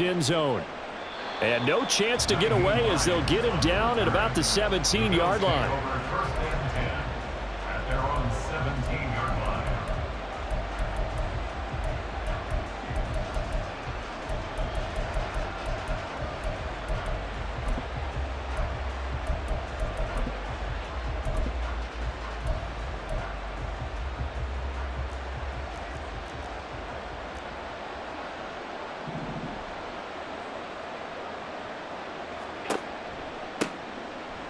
End zone. And no chance to get away as they'll get him down at about the 17-yard line. First and 10 at their own 17-yard line.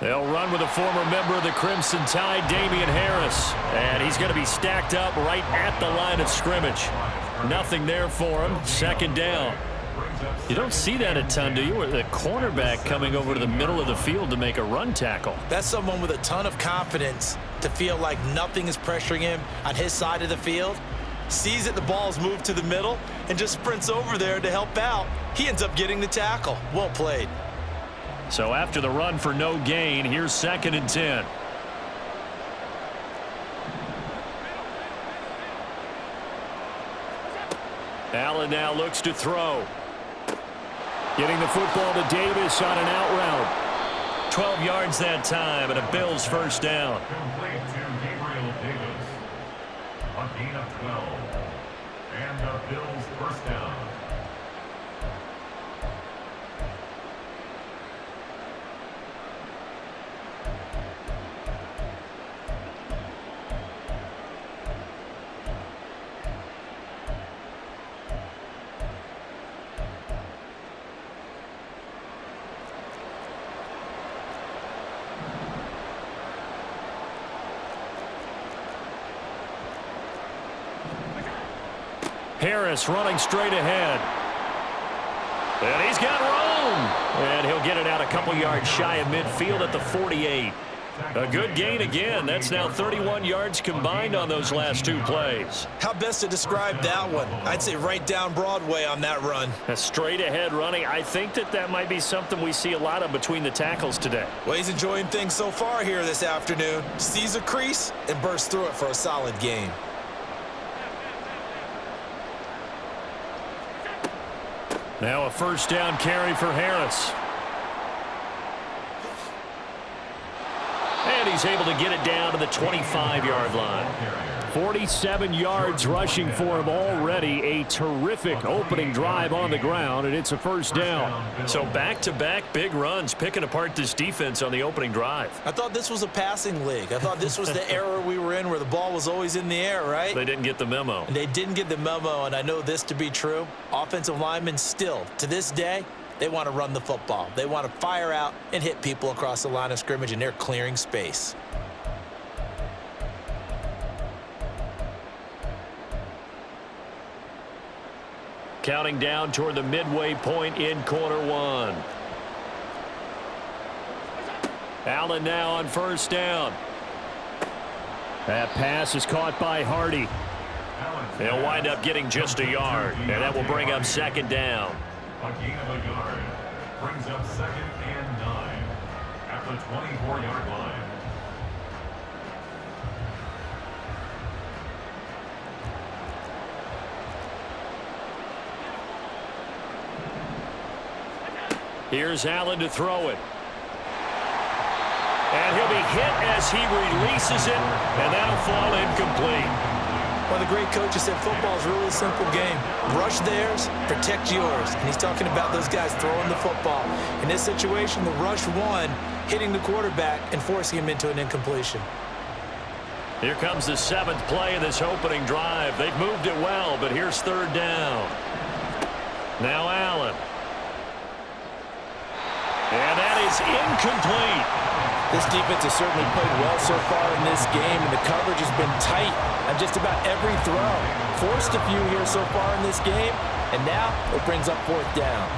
They'll run with a former member of the Crimson Tide, Damian Harris. And he's going to be stacked up right at the line of scrimmage. Nothing there for him. Second down. You don't see that a ton, do you? With the cornerback coming over to the middle of the field to make a run tackle. That's someone with a ton of confidence to feel like nothing is pressuring him on his side of the field. Sees that the ball's moved to the middle and just sprints over there to help out. He ends up getting the tackle. Well played. So after the run for no gain, here's 2nd and 10. Allen now looks to throw. Getting the football to Davis on an out route. 12 yards that time, and a Bills first down. Complete to Gabriel Davis. A gain of 12. And the Bills first down. Harris running straight ahead. And he's got room. And he'll get it out a couple yards shy of midfield at the 48. A good gain again. That's now 31 yards combined on those last 2 plays. How best to describe that one? I'd say right down Broadway on that run. A straight ahead running. I think that might be something we see a lot of between the tackles today. Well, he's enjoying things so far here this afternoon. Sees a crease and bursts through it for a solid gain. Now a first down carry for Harris. And he's able to get it down to the 25-yard line. 47 yards rushing for him already. A terrific opening drive on the ground, and it's a first down. So back-to-back big runs, picking apart this defense on the opening drive. I thought this was a passing league. I thought this was the era we were in where the ball was always in the air, right? They didn't get the memo. And they didn't get the memo, and I know this to be true. Offensive linemen still, to this day, they want to run the football. They want to fire out and hit people across the line of scrimmage, and they're clearing space. Counting down toward the midway point in quarter 1. Allen now on first down. That pass is caught by Hardy. They'll wind up getting just a yard, and that will bring up 2nd down. A gain of a yard brings up 2nd and 9 at the 24-yard line. Here's Allen to throw it. And he'll be hit as he releases it, and that'll fall incomplete. One of the great coaches said football is really a simple game. Rush theirs, protect yours. And he's talking about those guys throwing the football. In this situation, the rush won, hitting the quarterback and forcing him into an incompletion. Here comes the 7th play of this opening drive. They've moved it well, but here's 3rd down. Now Allen. And that is incomplete. This defense has certainly played well so far in this game, and the coverage has been tight on just about every throw. Forced a few here so far in this game, and now it brings up 4th down.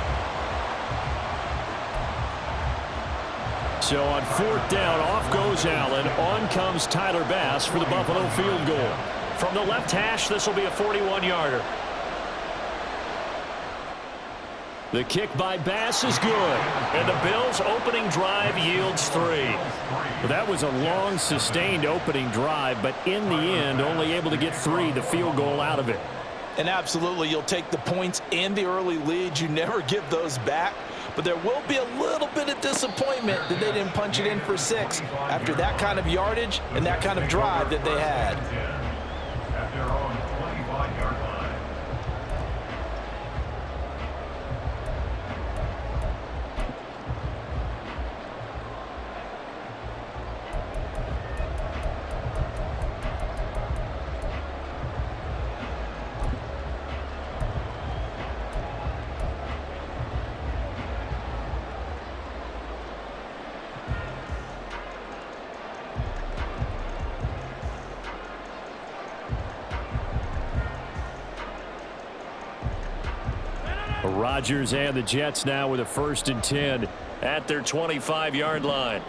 So on 4th down, off goes Allen. On comes Tyler Bass for the Buffalo field goal. From the left hash, this will be a 41-yarder. The kick by Bass is good, and the Bills' opening drive yields 3. Well, that was a long, sustained opening drive, but in the end, only able to get 3, the field goal out of it. And absolutely, you'll take the points and the early leads. You never give those back. But there will be a little bit of disappointment that they didn't punch it in for 6 after that kind of yardage and that kind of drive that they had. At their own 25-yard line. Rodgers and the Jets now with a 1st and 10 at their 25-yard line.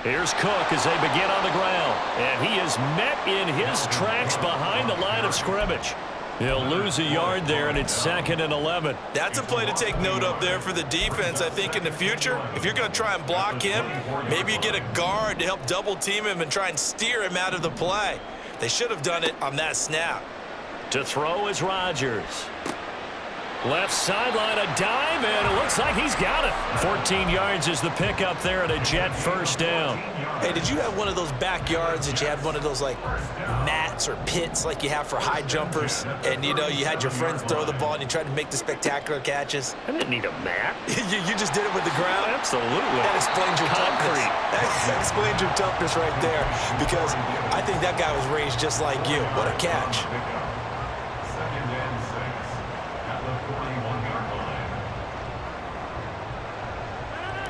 Here's Cook as they begin on the ground. And he is met in his tracks behind the line of scrimmage. He'll lose a yard there, and it's 2nd and 11. That's a play to take note of there for the defense. I think in the future, if you're going to try and block him, maybe you get a guard to help double team him and try and steer him out of the play. They should have done it on that snap. To throw is Rodgers. Left sideline, a dive, and it looks like he's got it. 14 yards is the pickup there and a Jet 1st down. Hey, did you have one of those backyards that you had one of those like mats or pits like you have for high jumpers? And, you know, you had your friends throw the ball and you tried to make the spectacular catches? I didn't need a mat. you just did it with the ground? Absolutely. That explains your Concrete. toughness. That explains your toughness right there, because I think that guy was raised just like you. What a catch.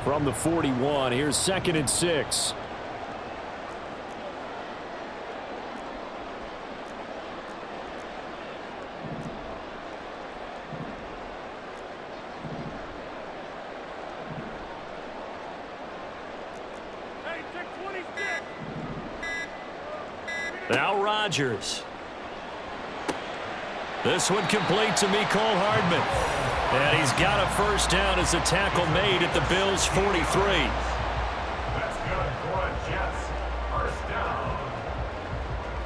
From the 41, here's 2nd and 6. Now Rodgers. This one complete to Mecole Hardman. And he's got a 1st down as a tackle made at the Bills' 43. That's good for the Jets. 1st down.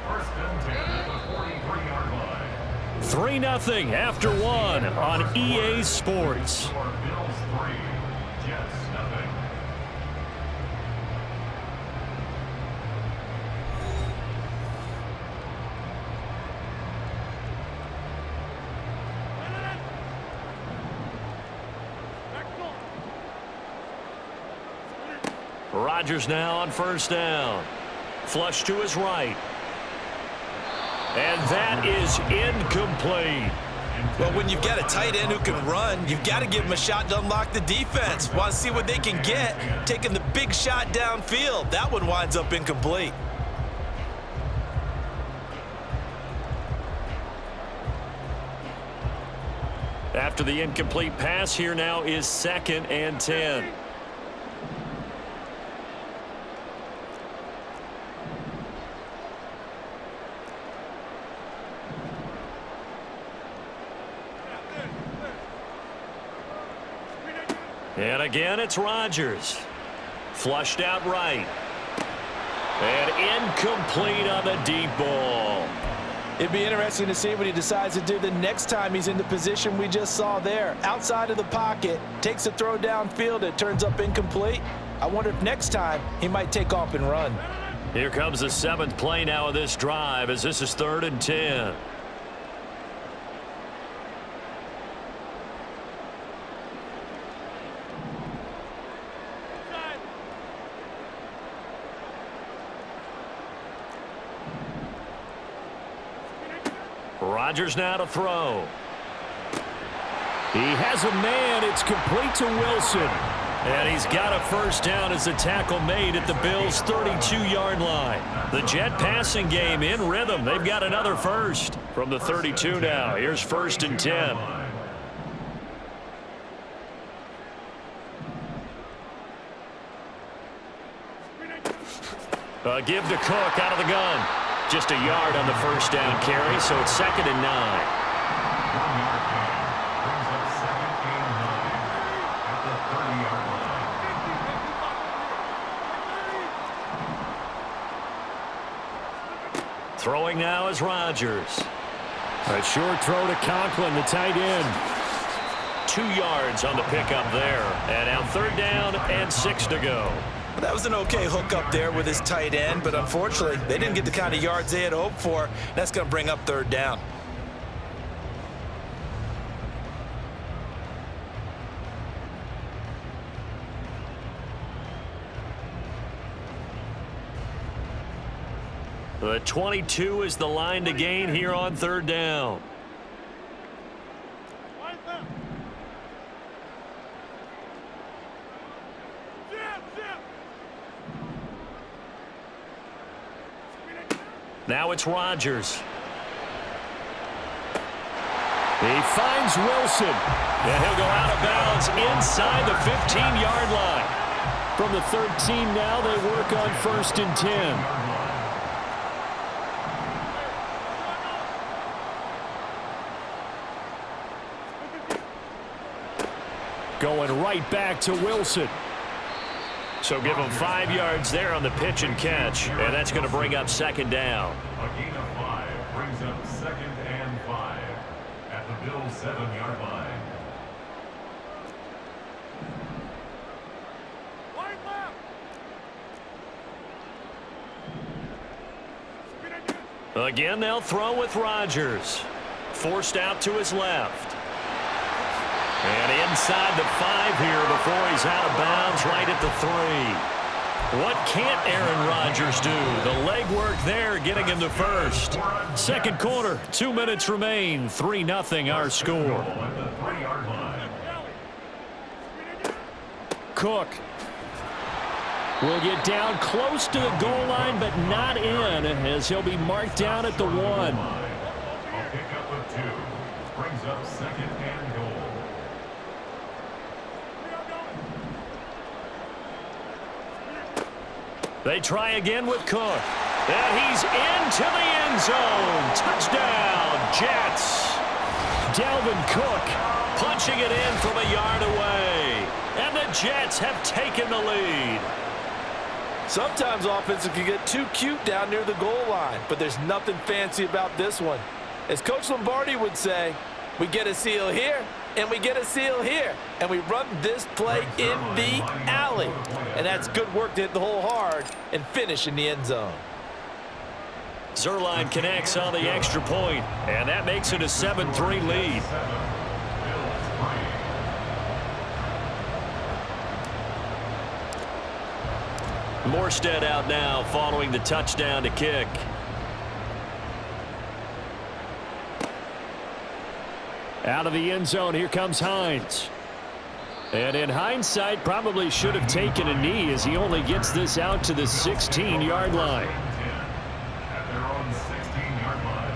1st and 10 at the 43-yard line. 3-0 after 1 on EA Sports. For Bills 3, Jets nothing. Rodgers now on 1st down. Flush to his right. And that is incomplete. Well, when you've got a tight end who can run, you've got to give him a shot to unlock the defense. Want to see what they can get, taking the big shot downfield. That one winds up incomplete. After the incomplete pass, here now is 2nd and 10. And again, it's Rodgers. Flushed out right. And incomplete on the deep ball. It'd be interesting to see what he decides to do the next time he's in the position we just saw there. Outside of the pocket, takes a throw downfield, it turns up incomplete. I wonder if next time he might take off and run. Here comes the 7th play now of this drive as this is 3rd and 10. Rodgers now to throw. He has a man. It's complete to Wilson. And he's got a 1st down as a tackle made at the Bills' 32-yard line. The Jet passing game in rhythm. They've got another 1st from the 32 now. Here's 1st and 10. Give to Cook out of the gun. Just a yard on the 1st down carry, so it's 2nd and 9. 1 yard gain brings up 2nd and 9 at the 30-yard line. Throwing now is Rodgers. A short throw to Conklin, the tight end. 2 yards on the pickup there. And now 3rd down and 6 to go. That was an okay hook up there with his tight end, but unfortunately, they didn't get the kind of yards they had hoped for. That's going to bring up 3rd down. The 22 is the line to gain here on 3rd down. Now it's Rodgers. He finds Wilson. And he'll go out of bounds inside the 15-yard line. From the 13 now, they work on 1st and 10. Going right back to Wilson. So give him 5 yards there on the pitch and catch, and that's going to bring up 2nd down. A gain of 5 brings up 2nd and 5 at the Bills' 7-yard line. Again, they'll throw with Rodgers. Forced out to his left. And inside the 5 here before he's out of bounds right at the 3. What can't Aaron Rodgers do? The legwork there getting him to 1st. 2nd quarter, 2 minutes remain. 3-0 our score. Cook will get down close to the goal line, but not in, as he'll be marked down at the 1. A pickup of 2 brings up 2nd and goal. They try again with Cook. And he's into the end zone. Touchdown, Jets. Dalvin Cook punching it in from a yard away. And the Jets have taken the lead. Sometimes offenses can get too cute down near the goal line, but there's nothing fancy about this one. As Coach Lombardi would say, we get a seal here, and we get a seal here, and we run this play in the alley. And that's good work to hit the hole hard and finish in the end zone. Zerline connects on the extra point, and that makes it a 7-3 lead. Morstead out now following the touchdown to kick. Out of the end zone, here comes Hines. And in hindsight, probably should have taken a knee as he only gets this out to the 16-yard line. At their own 16-yard line.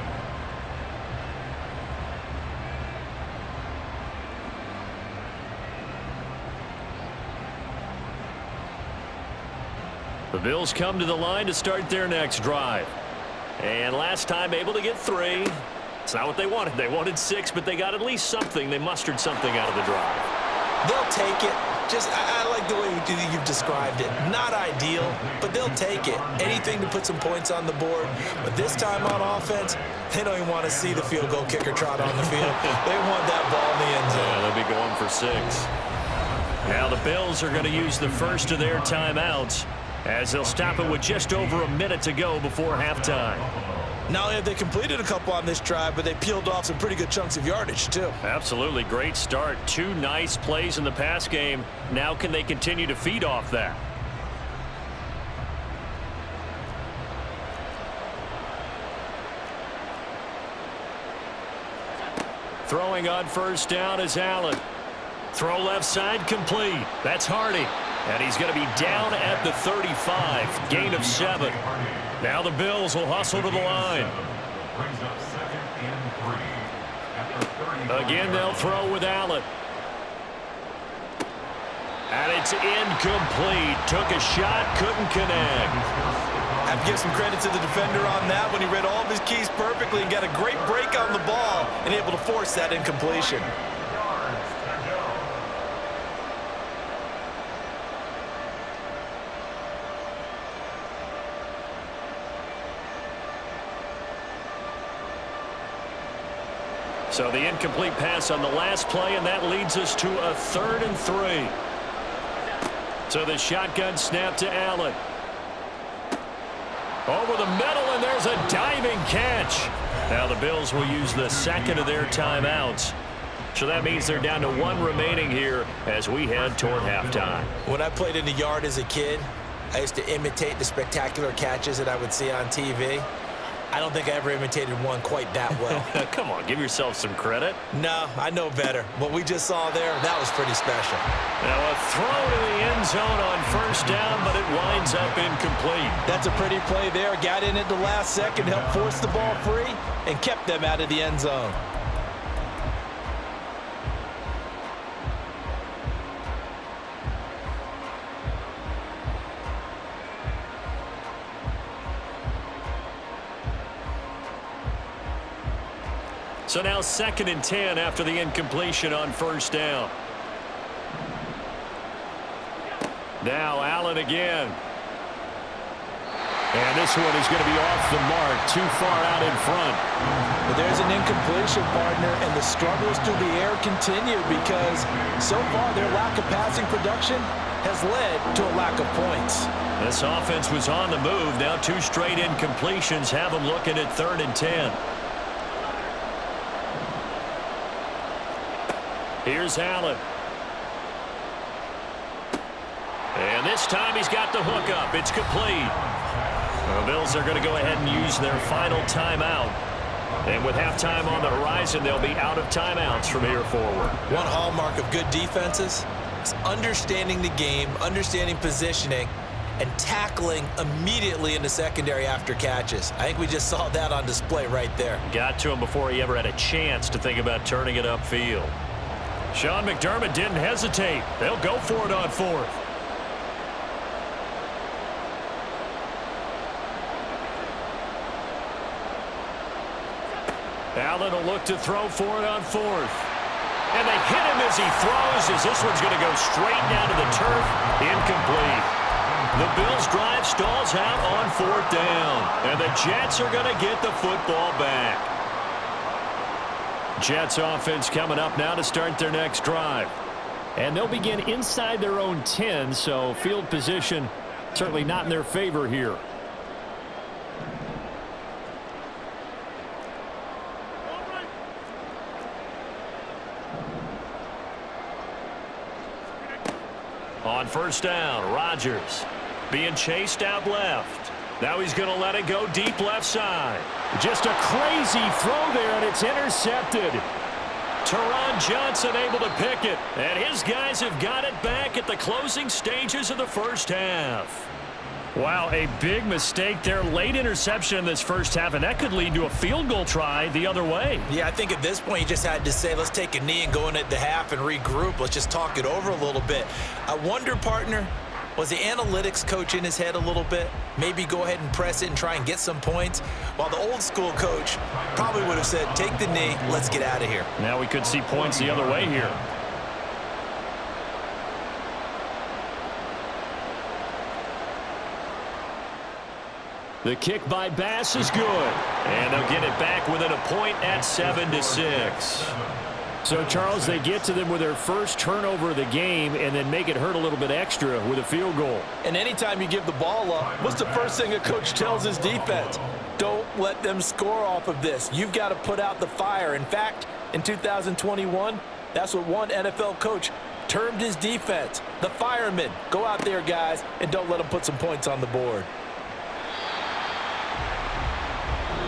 The Bills come to the line to start their next drive. And last time able to get 3. It's not what they wanted. They wanted 6, but they got at least something. They mustered something out of the drive. They'll take it. I like the way you've described it. Not ideal, but they'll take it. Anything to put some points on the board. But this time on offense, they don't even want to see the field goal kicker trot on the field. They want that ball in the end zone. Yeah, they'll be going for 6. Now the Bills are going to use the first of their timeouts as they'll stop it with just over a minute to go before halftime. Not only have they completed a couple on this drive, but they peeled off some pretty good chunks of yardage, too. Absolutely. Great start. 2 nice plays in the pass game. Now can they continue to feed off that? Throwing on first down is Allen. Throw left side complete. That's Hardy. And he's going to be down at the 35. Gain of 7. Now the Bills will hustle to the line. Again, they'll throw with Allen. And it's incomplete. Took a shot, couldn't connect. I have to give some credit to the defender on that when he read all of his keys perfectly and got a great break on the ball and able to force that incompletion. So the incomplete pass on the last play, and that leads us to a 3rd and 3. So the shotgun snap to Allen. Over the middle, and there's a diving catch. Now the Bills will use the second of their timeouts. So that means they're down to 1 remaining here as we head toward halftime. When I played in the yard as a kid, I used to imitate the spectacular catches that I would see on TV. I don't think I ever imitated one quite that well. Come on, give yourself some credit. No, I know better. What we just saw there, that was pretty special. Now a throw to the end zone on 1st down, but it winds up incomplete. That's a pretty play there. Got in at the last second, helped force the ball free, and kept them out of the end zone. So now 2nd and 10 after the incompletion on 1st down. Now Allen again. And this one is going to be off the mark, too far out in front. But there's an incompletion, partner, and the struggles through the air continue because so far their lack of passing production has led to a lack of points. This offense was on the move. Now 2 straight incompletions have them looking at 3rd and 10. Here's Allen. And this time he's got the hook up. It's complete. The Bills are going to go ahead and use their final timeout. And with halftime on the horizon, they'll be out of timeouts from here forward. One hallmark of good defenses is understanding the game, understanding positioning, and tackling immediately in the secondary after catches. I think we just saw that on display right there. Got to him before he ever had a chance to think about turning it upfield. Sean McDermott didn't hesitate. They'll go for it on 4th. Allen will look to throw for it on 4th. And they hit him as he throws, as this one's going to go straight down to the turf. Incomplete. The Bills' drive stalls out on 4th down. And the Jets are going to get the football back. Jets offense coming up now to start their next drive. And they'll begin inside their own 10, so field position certainly not in their favor here. On 1st down, Rodgers being chased out left. Now he's going to let it go deep left side. Just a crazy throw there, and it's intercepted. Teron Johnson able to pick it, and his guys have got it back at the closing stages of the 1st half. Wow, a big mistake there. Late interception in this 1st half, and that could lead to a field goal try the other way. Yeah, I think at this point you just had to say, let's take a knee and go in at the half and regroup. Let's just talk it over a little bit. I wonder, partner, was the analytics coach in his head a little bit? Maybe go ahead and press it and try and get some points? While the old school coach probably would have said, take the knee, let's get out of here. Now we could see points the other way here. The kick by Bass is good. And they'll get it back within a point at 7-6. So, Charles, they get to them with their first turnover of the game and then make it hurt a little bit extra with a field goal. And anytime you give the ball up, what's the first thing a coach tells his defense? Don't let them score off of this. You've got to put out the fire. In fact, in 2021, that's what one NFL coach termed his defense. The firemen. Go out there, guys, and don't let them put some points on the board.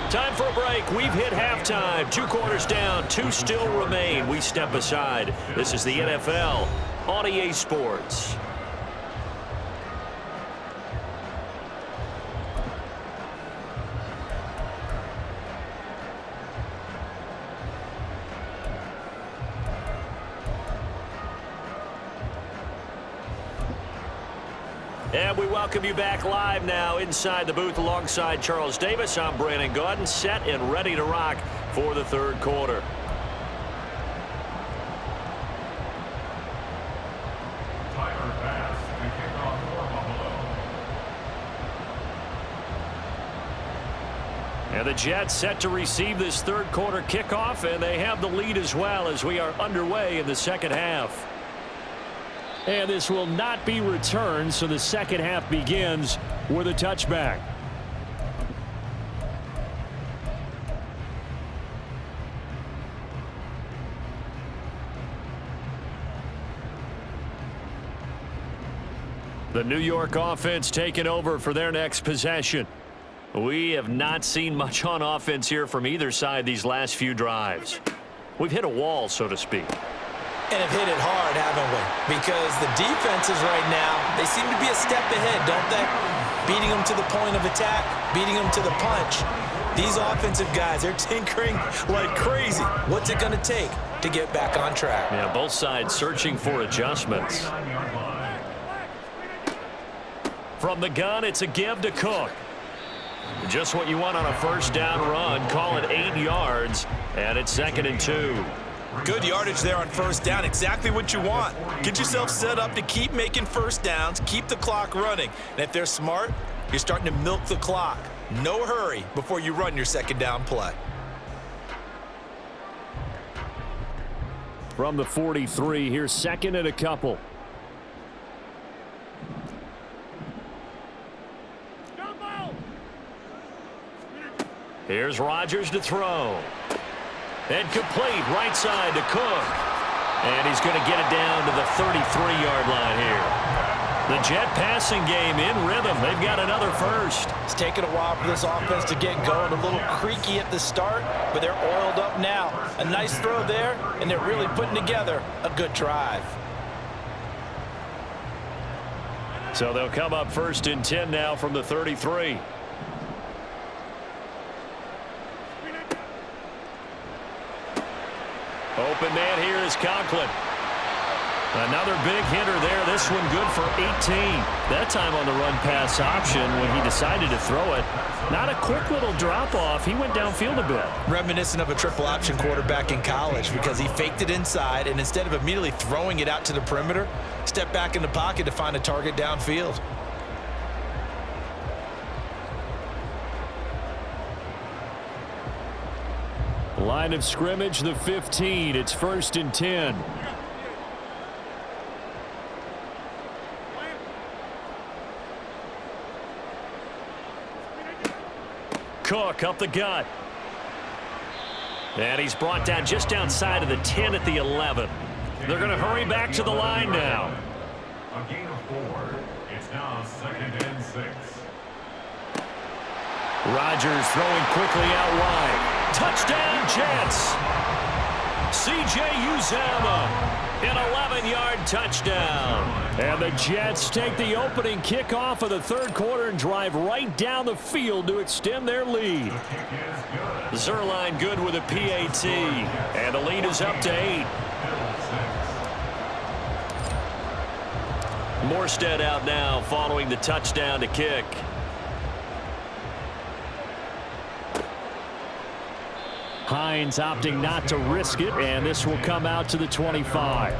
Time for a break. We've hit halftime. 2 quarters down. 2 still remain. We step aside. This is the NFL on EA Sports. And we welcome you back live now inside the booth alongside Charles Davis. I'm Brandon Gaudin, set and ready to rock for the 3rd quarter. Tyler Bass, the kickoff for Buffalo. And the Jets set to receive this third quarter kickoff, and they have the lead as well as we are underway in the second half. And this will not be returned, so the second half begins with a touchback. The New York offense taking over for their next possession. We have not seen much on offense here from either side these last few drives. We've hit a wall, so to speak. And have hit it hard, haven't we? Because the defenses right now, they seem to be a step ahead, don't they? Beating them to the point of attack, beating them to the punch. These offensive guys, they're tinkering like crazy. What's it going to take to get back on track? Yeah, both sides searching for adjustments. From the gun, it's a give to Cook. Just what you want on a first down run. Call it 8 yards, and it's 2nd and 2. Good yardage there on first down. Exactly what you want. Get yourself set up to keep making first downs, keep the clock running. And if they're smart, you're starting to milk the clock. No hurry before you run your second down play. From the 43, here's 2nd and a couple. Here's Rodgers to throw. And complete right side to Cook. And he's going to get it down to the 33-yard line here. The Jet passing game in rhythm. They've got another first. It's taken a while for this offense to get going. A little creaky at the start, but they're oiled up now. A nice throw there, and they're really putting together a good drive. So they'll come up 1st and 10 now from the 33. Open man here is Conklin. Another big hitter there. This one good for 18. That time on the run-pass option when he decided to throw it. Not a quick little drop-off. He went downfield a bit. Reminiscent of a triple-option quarterback in college because he faked it inside, and instead of immediately throwing it out to the perimeter, stepped back in the pocket to find a target downfield. Line of scrimmage, the 15. It's 1st and 10. Cook up the gut. And he's brought down just outside of the 10 at the 11. They're going to hurry back to the line now. A gain of 4. It's now 2nd and 6. Rodgers throwing quickly out wide. Touchdown, Jets. C.J. Uzomah, an 11-yard touchdown. And the Jets take the opening kickoff of the third quarter and drive right down the field to extend their lead. Zerline good with a PAT, and the lead is up to 8. Morstead out now following the touchdown to kick. Hines opting not to risk it, and this will come out to the 25.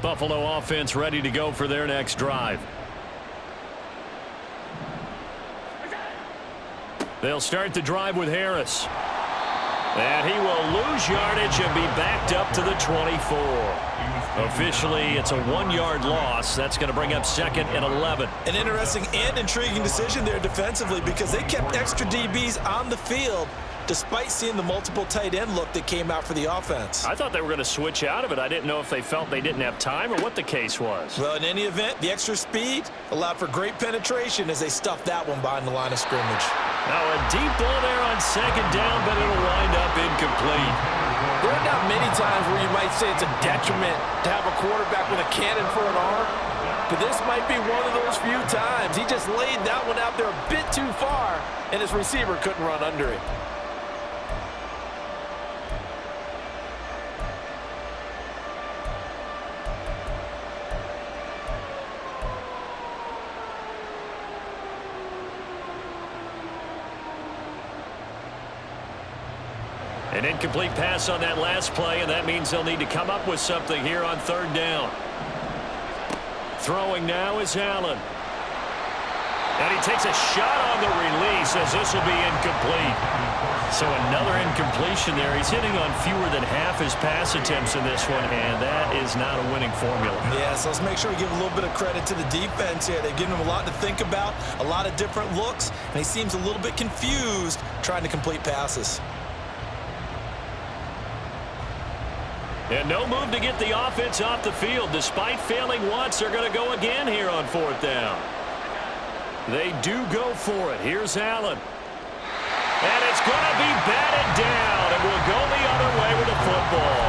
Buffalo offense ready to go for their next drive. They'll start the drive with Harris. And he will lose yardage and be backed up to the 24. Officially, it's a 1-yard loss. That's going to bring up 2nd and 11. An interesting and intriguing decision there defensively because they kept extra DBs on the field despite seeing the multiple tight end look that came out for the offense. I thought they were going to switch out of it. I didn't know if they felt they didn't have time or what the case was. Well, in any event, the extra speed allowed for great penetration as they stuffed that one behind the line of scrimmage. Now a deep ball there on 2nd down, but it'll wind up incomplete. There are not many times where you might say it's a detriment to have a quarterback with a cannon for an arm, but this might be one of those few times. He just laid that one out there a bit too far, and his receiver couldn't run under it. An incomplete pass on that last play, and that means they'll need to come up with something here on third down. Throwing now is Allen. And he takes a shot on the release as this will be incomplete. So another incompletion there. He's hitting on fewer than half his pass attempts in this one, and that is not a winning formula. Yeah, so let's make sure we give a little bit of credit to the defense here. They've given him a lot to think about, a lot of different looks, and he seems a little bit confused trying to complete passes. And no move to get the offense off the field. Despite failing once, they're going to go again here on fourth down. They do go for it. Here's Allen. And it's going to be batted down, and we'll go the other way with the football.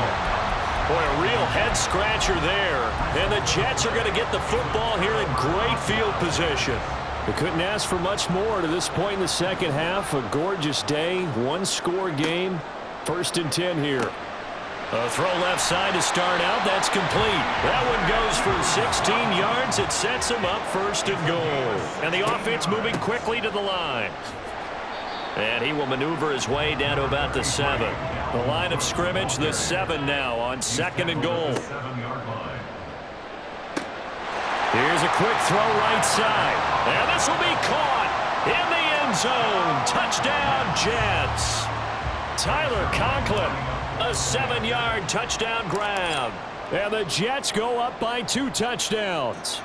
Boy, a real head-scratcher there. And the Jets are going to get the football here in great field position. They couldn't ask for much more to this point in the second half. A gorgeous day, one-score game. 1st and 10 here. A throw left side to start out. That's complete. That one goes for 16 yards. It sets him up 1st and goal. And the offense moving quickly to the line. And he will maneuver his way down to about the 7. The line of scrimmage, the 7 now on 2nd and goal. Here's a quick throw right side. And this will be caught in the end zone. Touchdown, Jets. Tyler Conklin. A 7-yard touchdown grab. And the Jets go up by 2 touchdowns.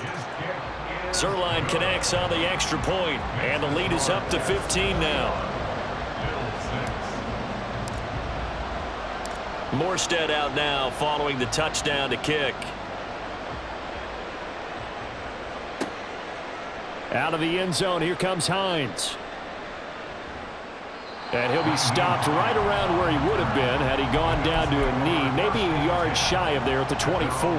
Zerline connects on the extra point, and the lead is up to 15 now. Morstead out now following the touchdown to kick. Out of the end zone, here comes Hines. And he'll be stopped right around where he would have been had he gone down to a knee, maybe a yard shy of there at the 24.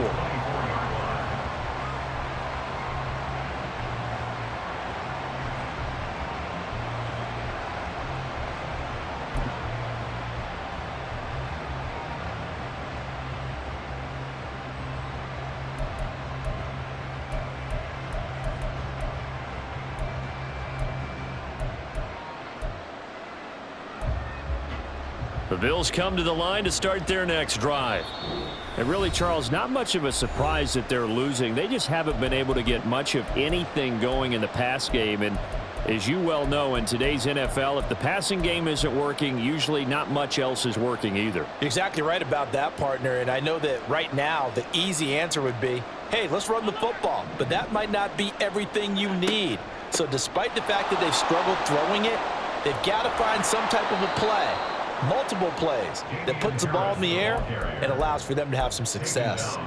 The Bills come to the line to start their next drive. And really, Charles, not much of a surprise that they're losing. They just haven't been able to get much of anything going in the pass game. And as you well know, in today's NFL, if the passing game isn't working, usually not much else is working either. You're exactly right about that, partner. And I know that right now the easy answer would be, hey, let's run the football. But that might not be everything you need. So despite the fact that they've struggled throwing it, they've got to find some type of a play. Multiple plays that puts the ball in the air and allows for them to have some success.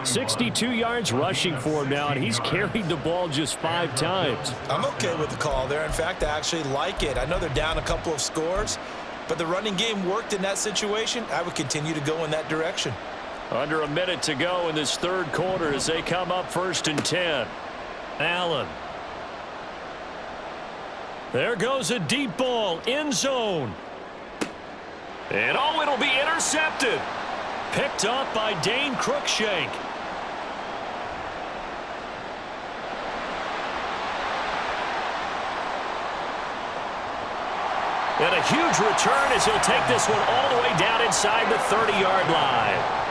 62 yards rushing for him now, and he's carried the ball just 5 times. I'm okay with the call there. In fact, I actually like it. I know they're down a couple of scores, but the running game worked in that situation. I would continue to go in that direction. Under a minute to go in this third quarter as they come up 1st and 10. Allen. There goes a deep ball, end zone. And oh, it'll be intercepted. Picked up by Dane Cruikshank. And a huge return as he'll take this one all the way down inside the 30-yard line.